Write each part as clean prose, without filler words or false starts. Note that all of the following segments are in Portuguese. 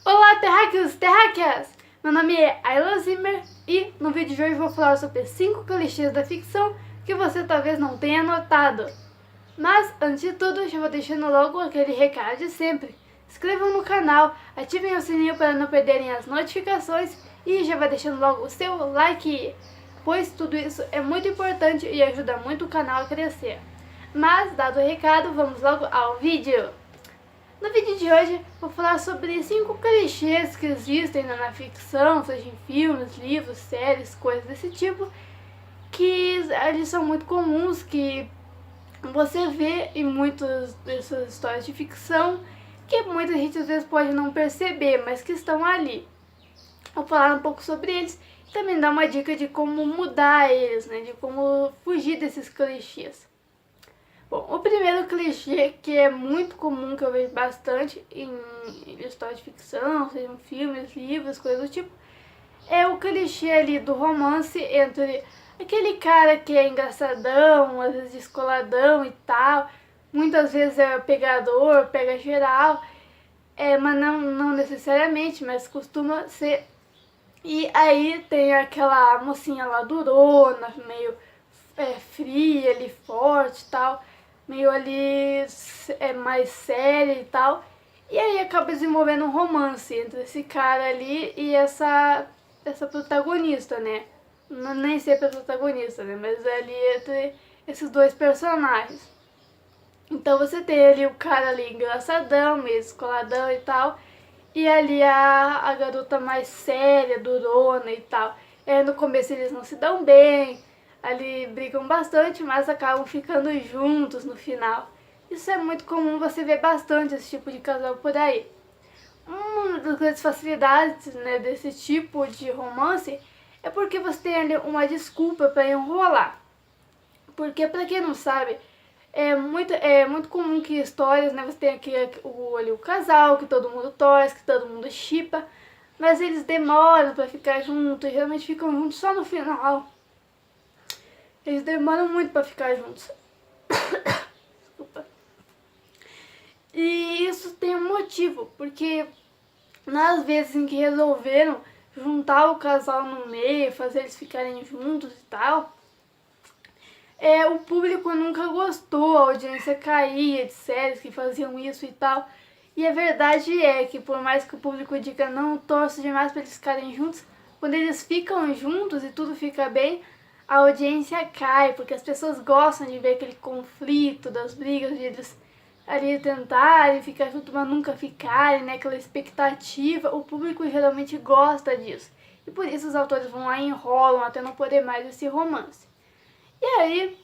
Olá, terráqueos e terráqueas! Meu nome é Ayla Zimmer e no vídeo de hoje vou falar sobre 5 clichês da ficção que você talvez não tenha notado. Mas, antes de tudo, já vou deixando logo aquele recado de sempre. Inscrevam no canal, ativem o sininho para não perderem as notificações e já vai deixando logo o seu like, pois tudo isso é muito importante e ajuda muito o canal a crescer. Mas, dado o recado, vamos logo ao vídeo! No vídeo de hoje vou falar sobre 5 clichês que existem na ficção, seja em filmes, livros, séries, coisas desse tipo, que eles são muito comuns, que você vê em muitas dessas histórias de ficção, que muita gente às vezes pode não perceber, mas que estão ali. Vou falar um pouco sobre eles e também dar uma dica de como mudar eles, né, de como fugir desses clichês. Bom, o primeiro clichê que é muito comum, que eu vejo bastante em histórias de ficção, sejam filmes, livros, coisas do tipo, é o clichê ali do romance entre aquele cara que é engraçadão, às vezes descoladão e tal, muitas vezes é pegador, pega geral, mas não necessariamente, mas costuma ser. E aí tem aquela mocinha lá durona, meio fria ali, forte e tal, meio ali mais séria e tal. E aí acaba desenvolvendo um romance entre esse cara ali e essa protagonista, né? Não, nem sempre é protagonista, né? Mas ali entre esses dois personagens. Então você tem ali o cara ali engraçadão, meio escoladão e tal. E ali a garota mais séria, durona e tal. No começo eles não se dão bem, ali brigam bastante, mas acabam ficando juntos no final. Isso é muito comum, você vê bastante esse tipo de casal por aí. Uma das grandes facilidades, né, desse tipo de romance é porque você tem ali uma desculpa para enrolar. Porque, pra quem não sabe, é muito comum que histórias, né, você tem aqui ali o casal, que todo mundo torce, que todo mundo shippa, mas eles demoram pra ficar juntos, e geralmente ficam juntos só no final. Eles demoram muito pra ficar juntos. Desculpa. E isso tem um motivo, porque nas vezes em que resolveram juntar o casal no meio, fazer eles ficarem juntos e tal, o público nunca gostou, a audiência caía de séries que faziam isso e tal. E a verdade é que por mais que o público diga não, torço demais para eles ficarem juntos, quando eles ficam juntos e tudo fica bem, a audiência cai, porque as pessoas gostam de ver aquele conflito, das brigas, de eles ali tentarem ficar juntos, mas nunca ficarem, né? Aquela expectativa, o público geralmente gosta disso. E por isso os autores vão lá e enrolam até não poder mais esse romance. E aí,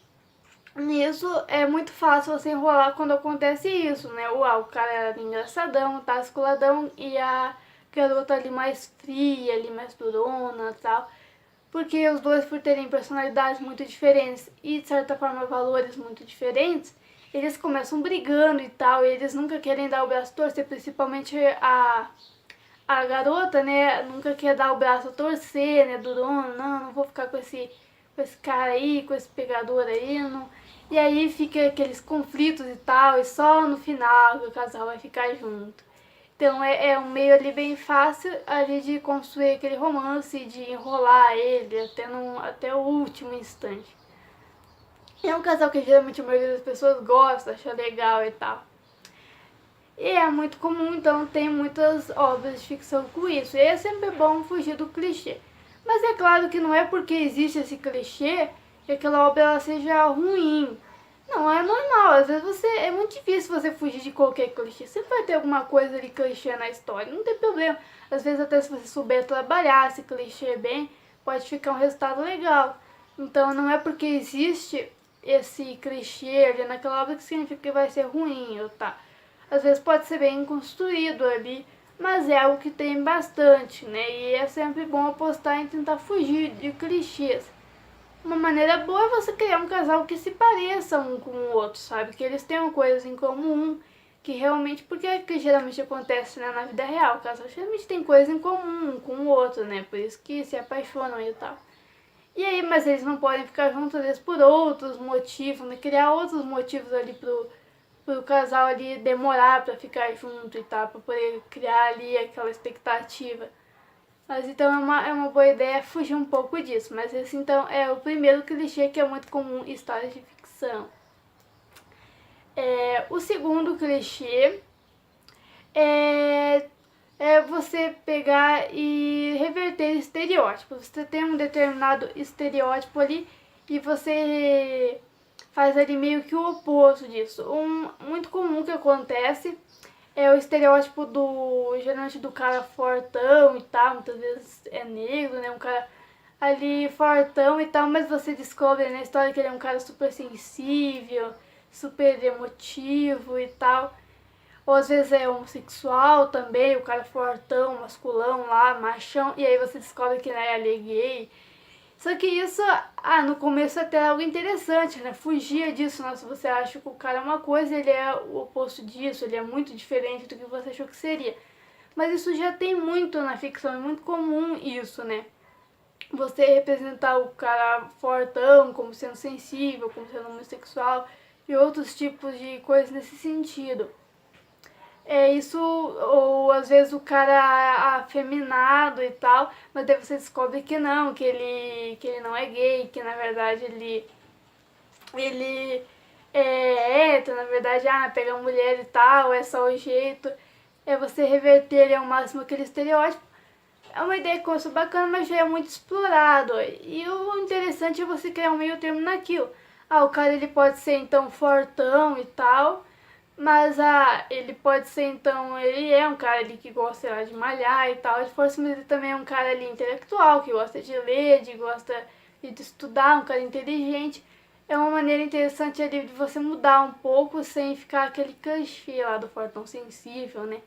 nisso é muito fácil você enrolar quando acontece isso, né? O cara era engraçadão, tá escoladão e a garota ali mais fria, ali mais durona e tal. Porque os dois, por terem personalidades muito diferentes e de certa forma valores muito diferentes, eles começam brigando e tal, e eles nunca querem dar o braço a torcer, principalmente a garota, né, nunca quer dar o braço a torcer, né, durona, não vou ficar com esse cara aí, com esse pegador aí, não. E aí fica aqueles conflitos e tal, e só no final que o casal vai ficar junto. Então é um meio ali bem fácil ali de construir aquele romance, de enrolar ele até o último instante. É um casal que geralmente a maioria das pessoas gosta, acha legal e tal. E é muito comum, então tem muitas obras de ficção com isso. E é sempre bom fugir do clichê. Mas é claro que não é porque existe esse clichê que aquela obra ela seja ruim. Não, é normal. Às vezes é muito difícil você fugir de qualquer clichê. Sempre vai ter alguma coisa de clichê na história, não tem problema. Às vezes até se você souber trabalhar esse clichê bem, pode ficar um resultado legal. Então não é porque existe esse clichê ali naquela obra que significa que vai ser ruim, ou tá? Às vezes pode ser bem construído ali, mas é algo que tem bastante, né? E é sempre bom apostar em tentar fugir de clichês. Uma maneira boa é você criar um casal que se pareça um com o outro, sabe? Que eles tenham coisas em comum, que realmente, porque é que geralmente acontece, né, na vida real, o casal geralmente tem coisas em comum um com o outro, né? Por isso que se apaixonam e tal. E aí, mas eles não podem ficar juntos às vezes por outros motivos, né? Criar outros motivos ali pro casal ali demorar pra ficar junto e tal, pra poder criar ali aquela expectativa. Mas então é uma boa ideia fugir um pouco disso. Mas esse então é o primeiro clichê que é muito comum em histórias de ficção. O segundo clichê é você pegar e reverter estereótipos. Você tem um determinado estereótipo ali e você faz ali meio que o oposto disso. Muito comum que acontece é o estereótipo geralmente do cara fortão e tal, muitas vezes é negro, né, um cara ali fortão e tal, mas você descobre na história que ele é um cara super sensível, super emotivo e tal. Ou às vezes é homossexual também, o cara fortão, masculão lá, machão, e aí você descobre que ele é gay. Só que isso, no começo até é algo interessante, né? Fugia disso, nossa, você acha que o cara é uma coisa, ele é o oposto disso, ele é muito diferente do que você achou que seria. Mas isso já tem muito na ficção, é muito comum isso, né? Você representar o cara fortão como sendo sensível, como sendo homossexual e outros tipos de coisas nesse sentido. Isso, ou às vezes o cara afeminado e tal, mas daí você descobre que não, que ele não é gay, que na verdade ele é hétero, na verdade, pega mulher e tal, é só o jeito. É você reverter ao máximo aquele estereótipo. É uma ideia que eu acho bacana, mas já é muito explorado. E o interessante é você criar um meio termo naquilo. O cara ele pode ser então fortão e tal, mas ele pode ser então, ele é um cara ali que gosta, sei lá, de malhar e tal, de força, mas ele também é um cara ali intelectual, que gosta de ler, gosta de estudar, um cara inteligente. É uma maneira interessante ali de você mudar um pouco sem ficar aquele clichê lá do fortão sensível, né?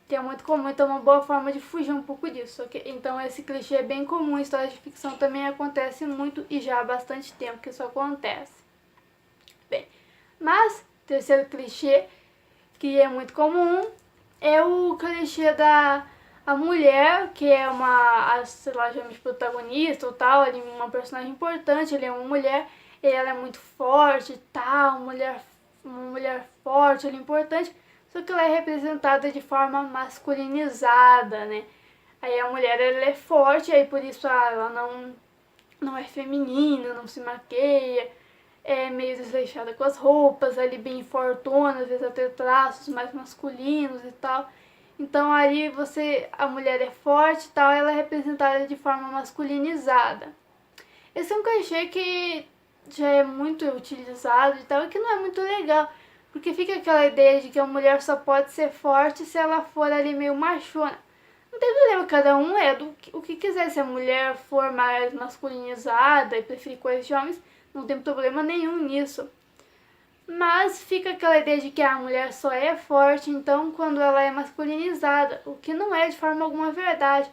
Que é muito comum, então é uma boa forma de fugir um pouco disso. Okay? Então esse clichê é bem comum, em histórias de ficção também acontece muito e já há bastante tempo que isso acontece. Bem, mas terceiro clichê, que é muito comum, é o clichê da a mulher, que é sei lá, chamamos de protagonista ou tal, ele é uma personagem importante, ele é uma mulher, e ela é muito forte e tal, uma mulher forte, ela é importante, só que ela é representada de forma masculinizada, né? Aí a mulher, ela é forte, aí por isso ela não é feminina, não se maqueia, é meio desleixada com as roupas, ali bem fortuna, às vezes até traços mais masculinos e tal. Então ali a mulher é forte e tal, ela é representada de forma masculinizada. Esse é um clichê que já é muito utilizado e tal, e que não é muito legal, porque fica aquela ideia de que a mulher só pode ser forte se ela for ali meio machona. Não tem problema, cada um é o que quiser. Se a mulher for mais masculinizada e preferir coisas de homens, não tem problema nenhum nisso. Mas fica aquela ideia de que a mulher só é forte, então, quando ela é masculinizada, o que não é de forma alguma verdade.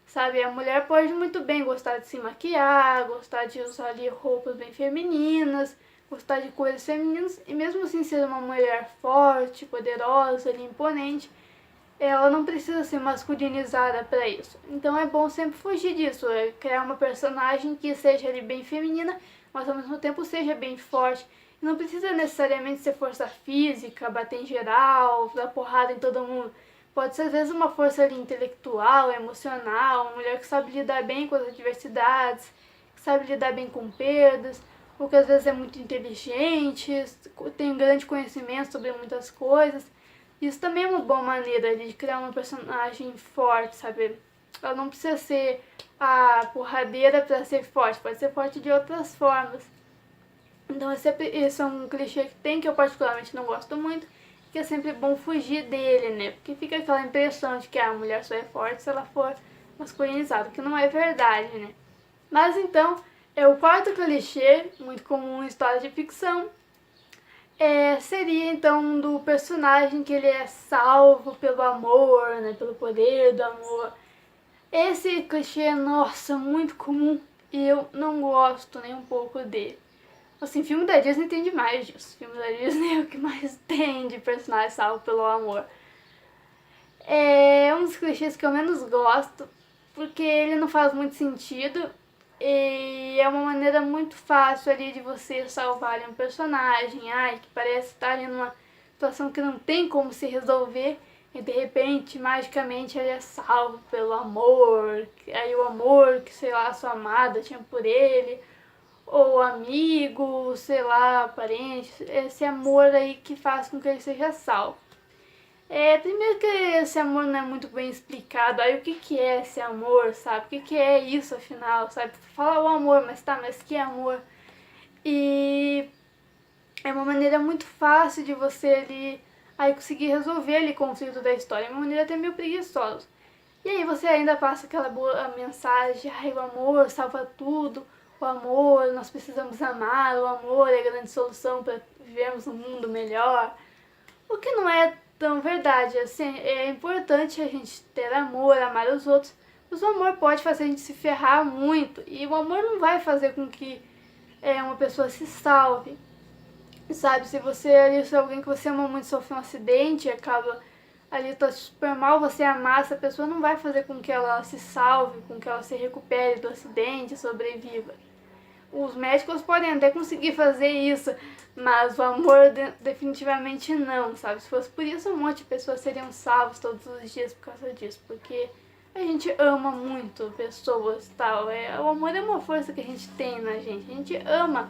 Sabe, a mulher pode muito bem gostar de se maquiar, gostar de usar ali roupas bem femininas, gostar de coisas femininas, e mesmo assim ser uma mulher forte, poderosa, ali, imponente, ela não precisa ser masculinizada para isso. Então é bom sempre fugir disso, criar uma personagem que seja ali bem feminina, mas ao mesmo tempo seja bem forte. E não precisa necessariamente ser força física, bater em geral, dar porrada em todo mundo. Pode ser às vezes uma força ali intelectual, emocional, uma mulher que sabe lidar bem com as adversidades, que sabe lidar bem com perdas, ou que às vezes é muito inteligente, tem um grande conhecimento sobre muitas coisas. Isso também é uma boa maneira de criar uma personagem forte, sabe? Ela não precisa ser a porradeira para ser forte, pode ser forte de outras formas. Então esse é um clichê que tem, que eu particularmente não gosto muito, que é sempre bom fugir dele, né? Porque fica aquela impressão de que a mulher só é forte se ela for masculinizada, que não é verdade, né? Mas então, é o quarto clichê, muito comum em histórias de ficção, seria então do personagem que ele é salvo pelo amor, né? Pelo poder do amor. Esse clichê, nossa, muito comum e eu não gosto nem um pouco dele. Assim, filme da Disney tem demais disso. Filme da Disney é o que mais tem de personagem salvo pelo amor. É um dos clichês que eu menos gosto, porque ele não faz muito sentido e é uma maneira muito fácil ali de você salvar um personagem, que parece estar ali situação que não tem como se resolver e de repente, magicamente, ele é salvo pelo amor, aí o amor que, sei lá, a sua amada tinha por ele, ou amigo, sei lá, parente, esse amor aí que faz com que ele seja salvo. Primeiro que esse amor não é muito bem explicado, aí o que que é esse amor, sabe? O que que é isso, afinal, sabe? Fala o amor, mas que amor? E é uma maneira muito fácil de você ali, aí conseguir resolver ali o conflito da história, é uma maneira até meio preguiçosa. E aí você ainda passa aquela boa mensagem, ai, o amor salva tudo, o amor, nós precisamos amar, o amor é a grande solução para vivermos um mundo melhor. O que não é tão verdade, assim, é importante a gente ter amor, amar os outros, mas o amor pode fazer a gente se ferrar muito, e o amor não vai fazer com que uma pessoa se salve, sabe? Se você ali, se alguém que você ama muito sofre um acidente e acaba ali tá super mal, você amar essa pessoa não vai fazer com que ela se salve, com que ela se recupere do acidente, sobreviva. Os médicos podem até conseguir fazer isso, mas o amor definitivamente não, sabe? Se fosse por isso, um monte de pessoas seriam salvas todos os dias por causa disso, porque a gente ama muito pessoas e tal. O amor é uma força que a gente tem na gente. A gente ama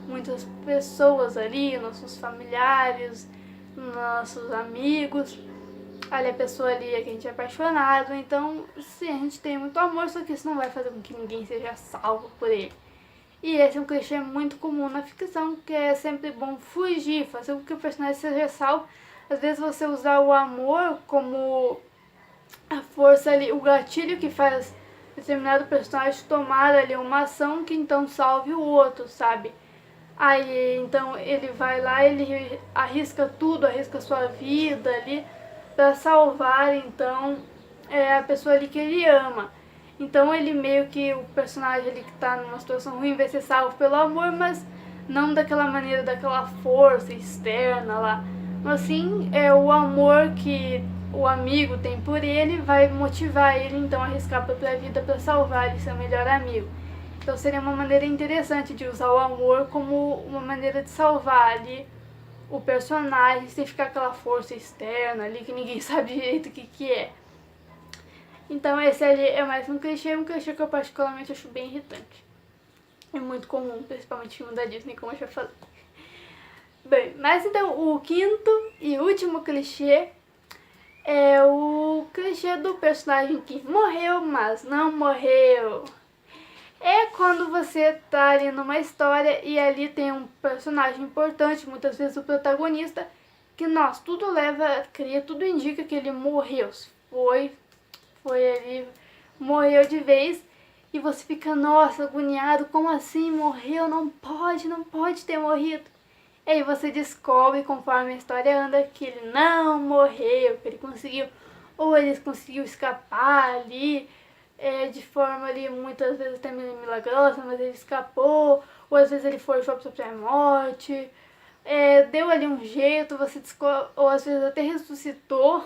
muitas pessoas ali, nossos familiares, nossos amigos. Ali a pessoa ali é que a gente é apaixonado. Então, sim, a gente tem muito amor, só que isso não vai fazer com que ninguém seja salvo por ele. E esse é um clichê muito comum na ficção, que é sempre bom fugir, fazer com que o personagem seja salvo. Às vezes você usar o amor como a força ali, o gatilho que faz determinado personagem tomar ali uma ação que então salve o outro, sabe? Aí então ele vai lá, ele arrisca tudo, arrisca sua vida ali pra salvar então a pessoa ali que ele ama. Então ele meio que, o personagem ali que tá numa situação ruim vai ser salvo pelo amor, mas não daquela maneira, daquela força externa lá. Mas sim, o amor que o amigo tem por ele vai motivar ele então a arriscar a própria vida para salvar ele, seu melhor amigo. Então seria uma maneira interessante de usar o amor como uma maneira de salvar ali o personagem sem ficar aquela força externa ali que ninguém sabe direito o que que é. Então esse ali é mais um clichê que eu particularmente acho bem irritante. É muito comum, principalmente filme da Disney, como eu já falei. Bem, mas então o quinto e último clichê é o clichê do personagem que morreu, mas não morreu. É quando você tá ali numa história e ali tem um personagem importante, muitas vezes o protagonista, que tudo tudo indica que ele morreu. Foi ali, morreu de vez, e você fica, nossa, agoniado, como assim morreu? Não pode ter morrido. E aí você descobre, conforme a história anda, que ele não morreu, que ele conseguiu, ou ele conseguiu escapar ali, de forma ali, muitas vezes até milagrosa, mas ele escapou, ou às vezes ele forjou a própria morte, deu ali um jeito, você descobre, ou às vezes até ressuscitou,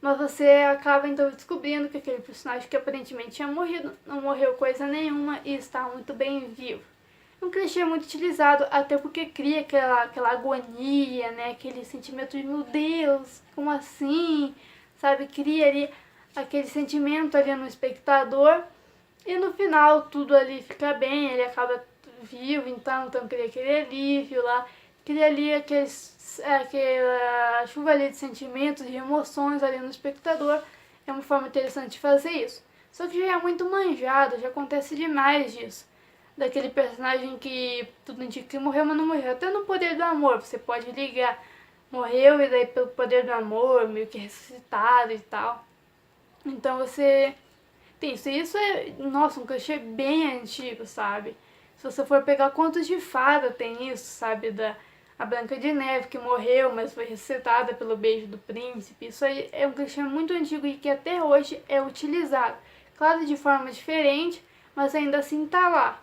mas você acaba então descobrindo que aquele personagem que aparentemente tinha morrido não morreu coisa nenhuma e está muito bem vivo. É um clichê muito utilizado, até porque cria aquela agonia, né? Aquele sentimento de, meu Deus, como assim? Sabe? Cria ali aquele sentimento ali no espectador, e no final tudo ali fica bem, ele acaba vivo, então cria aquele alívio lá, cria ali aquela chuva ali de sentimentos, de emoções ali no espectador. É uma forma interessante de fazer isso. Só que já é muito manjado, já acontece demais disso. Daquele personagem que tudo indica que morreu, mas não morreu. Até no Poder do Amor, você pode ligar, morreu e daí pelo poder do amor, meio que ressuscitado e tal. Então você tem isso. E isso é, nossa, um clichê bem antigo, sabe? Se você for pegar contos de fada, tem isso, sabe? A Branca de Neve, que morreu, mas foi ressuscitada pelo beijo do príncipe. Isso aí é um clichê muito antigo e que até hoje é utilizado. Claro, de forma diferente, mas ainda assim tá lá.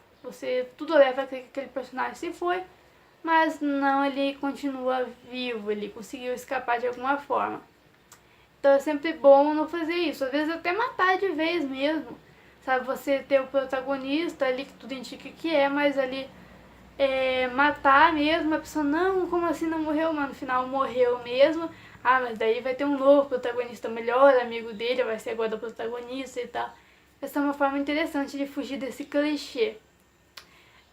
Tudo leva a que aquele personagem se foi, mas não, ele continua vivo, ele conseguiu escapar de alguma forma. Então é sempre bom não fazer isso, às vezes até matar de vez mesmo, sabe? Você ter o protagonista ali, que tudo indica que mas ali matar mesmo, a pessoa, não, como assim não morreu? Mas no final morreu mesmo. Ah, mas daí vai ter um novo protagonista melhor, amigo dele, vai ser agora o protagonista e tal. Essa é uma forma interessante de fugir desse clichê.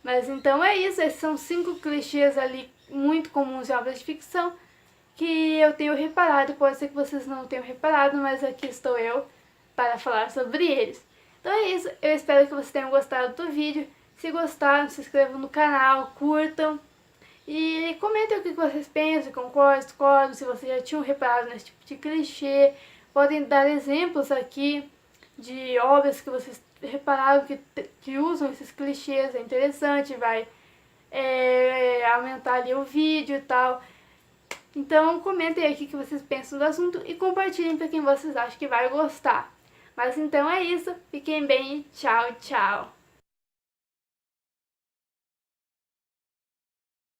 Mas então é isso, esses são 5 clichês ali muito comuns em obras de ficção que eu tenho reparado, pode ser que vocês não tenham reparado, mas aqui estou eu para falar sobre eles. Então é isso, eu espero que vocês tenham gostado do vídeo. Se gostaram, se inscrevam no canal, curtam e comentem o que vocês pensam, concordam, discordam, se vocês já tinham reparado nesse tipo de clichê. Podem dar exemplos aqui de obras que vocês repararam que usam esses clichês, é interessante, vai aumentar ali o vídeo e tal. Então comentem aí o que vocês pensam do assunto e compartilhem para quem vocês acham que vai gostar. Mas então é isso, fiquem bem, tchau, tchau!